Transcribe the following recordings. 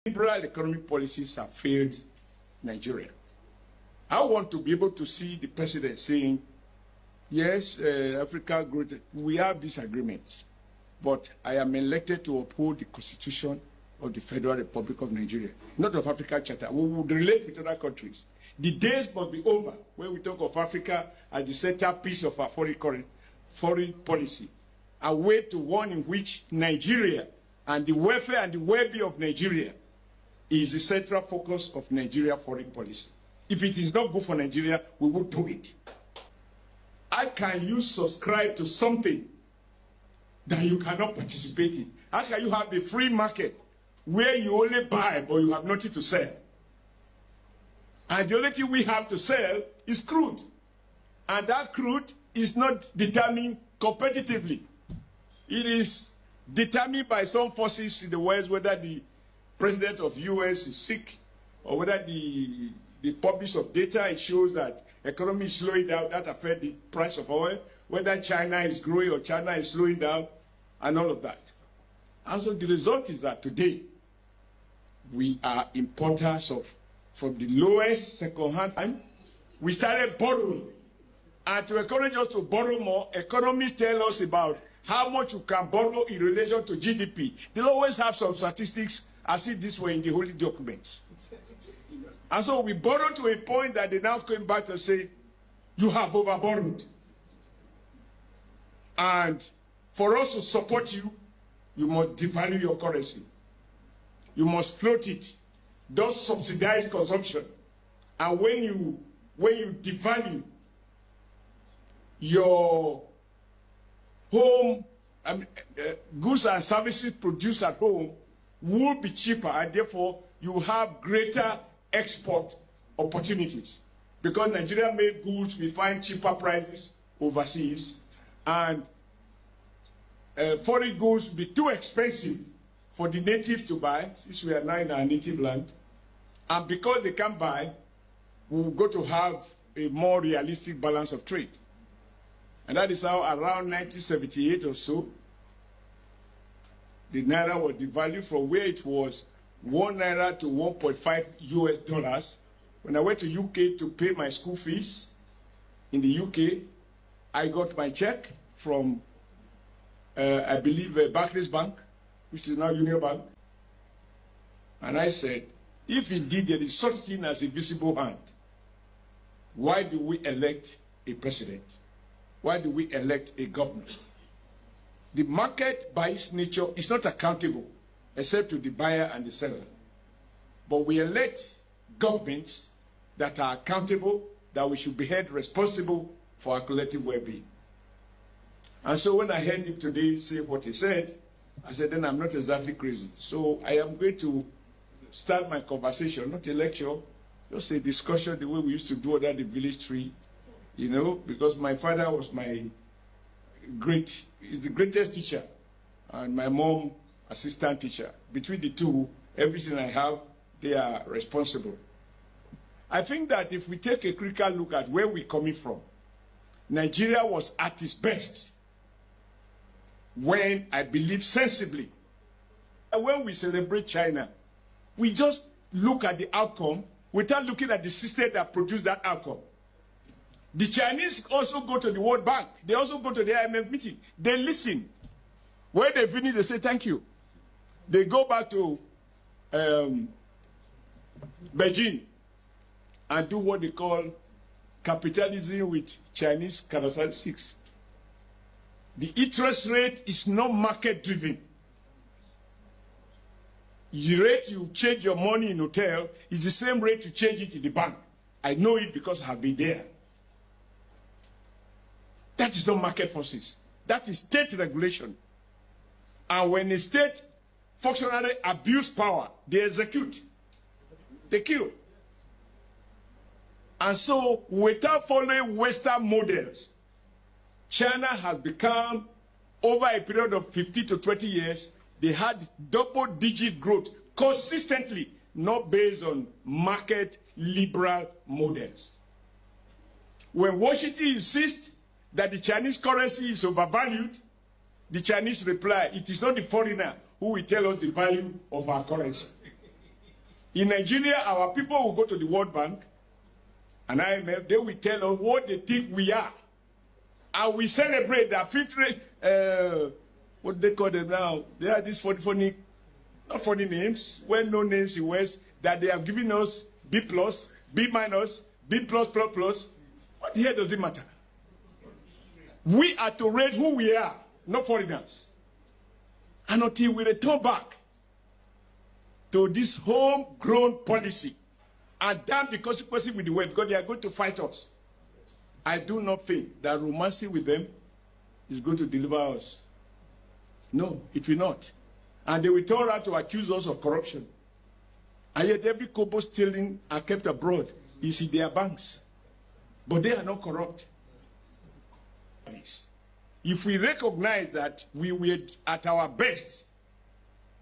Liberal economic policies have failed Nigeria. I want to be able to see the president saying, yes, Africa growth, we have disagreements, but I am elected to uphold the Constitution of the Federal Republic of Nigeria, not of Africa Charter. We would relate with other countries. The days must be over when we talk of Africa as the centerpiece of our foreign policy, a way to one in which Nigeria and the welfare and the well-being of Nigeria is the central focus of Nigeria foreign policy. If it is not good for Nigeria, we will do it. How can you subscribe to something that you cannot participate in? How can you have a free market where you only buy but you have nothing to sell? And the only thing we have to sell is crude. And that crude is not determined competitively. It is determined by some forces in the West, whether the president of the US is sick, or whether the publish of data, it shows that economy is slowing down, that affects the price of oil, whether China is growing or China is slowing down, and all of that. And so the result is that today, we are importers of, from the lowest second-hand time, we started borrowing. And to encourage us to borrow more, economists tell us about how much you can borrow in relation to GDP. They'll always have some statistics as if this were in the holy documents. And so we borrowed to a point that they now came back and say, you have overborrowed. And for us to support you, you must devalue your currency. You must float it. Thus subsidize consumption. And when you devalue your home, goods and services produced at home will be cheaper, and therefore you have greater export opportunities. Because Nigeria-made goods, we find cheaper prices overseas, and foreign goods will be too expensive for the natives to buy, since we are now in our native land. And because they can't buy, we've got to have a more realistic balance of trade. And that is how around 1978 or so, the Naira was devalued from where it was 1 Naira to 1.5 US dollars. When I went to UK to pay my school fees in the UK, I got my check from, I believe, Barclays Bank, which is now Union Bank. And I said, if indeed there is such thing as a visible hand, why do we elect a president? Why do we elect a governor? The market, by its nature, is not accountable except to the buyer and the seller. But we elect governments that are accountable, that we should be held responsible for our collective well-being. And so when I heard him today say what he said, I said, then I'm not exactly crazy. So I am going to start my conversation, not a lecture, just a discussion the way we used to do under the village tree, you know, because my father was is the greatest teacher, and my mom, assistant teacher. Between the two, everything I have, they are responsible. I think that if we take a critical look at where we're coming from, Nigeria was at its best when, I believe sensibly, when we celebrate China, we just look at the outcome without looking at the system that produced that outcome. The Chinese also go to the World Bank. They also go to the IMF meeting. They listen. When they finish, they say thank you. They go back to Beijing and do what they call capitalism with Chinese characteristics. The interest rate is not market-driven. The rate you change your money in hotel is the same rate you change it in the bank. I know it because I have been there. That is not market forces. That is state regulation. And when a state functionally abuse power, they execute. They kill. And so, without following Western models, China has become, over a period of 15 to 20 years, they had double-digit growth consistently, not based on market liberal models. When Washington insists that the Chinese currency is overvalued, the Chinese reply, it is not the foreigner who will tell us the value of our currency. In Nigeria, our people will go to the World Bank and IMF, they will tell us what they think we are. And we celebrate that fifth rate, what they call them now? They are these funny, not funny names, well-known names in West, that they have given us B+, B-, B+++. What the hell does it matter? We are to rate who we are, not foreigners. And until we return back to this homegrown policy and damn the consequences with the world, because they are going to fight us, I do not think that romancing with them is going to deliver us. No, it will not. And they will turn around to accuse us of corruption. And yet every kobo stealing and kept abroad is in their banks. But they are not corrupt. If we recognize that we were at our best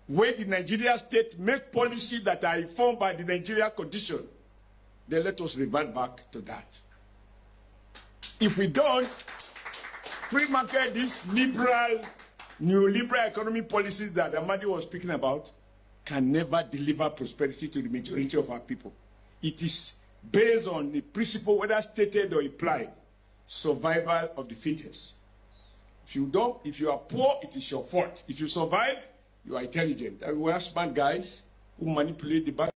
when the Nigerian state make policies that are informed by the Nigerian condition, then let us revert back to that. If we don't, free market, these liberal, neoliberal economic policies that Amadi was speaking about, can never deliver prosperity to the majority of our people. It is based on the principle, whether stated or implied, survival of the fittest. If you are poor, it is your fault. If you survive, you are intelligent. And we have smart guys who manipulate the back.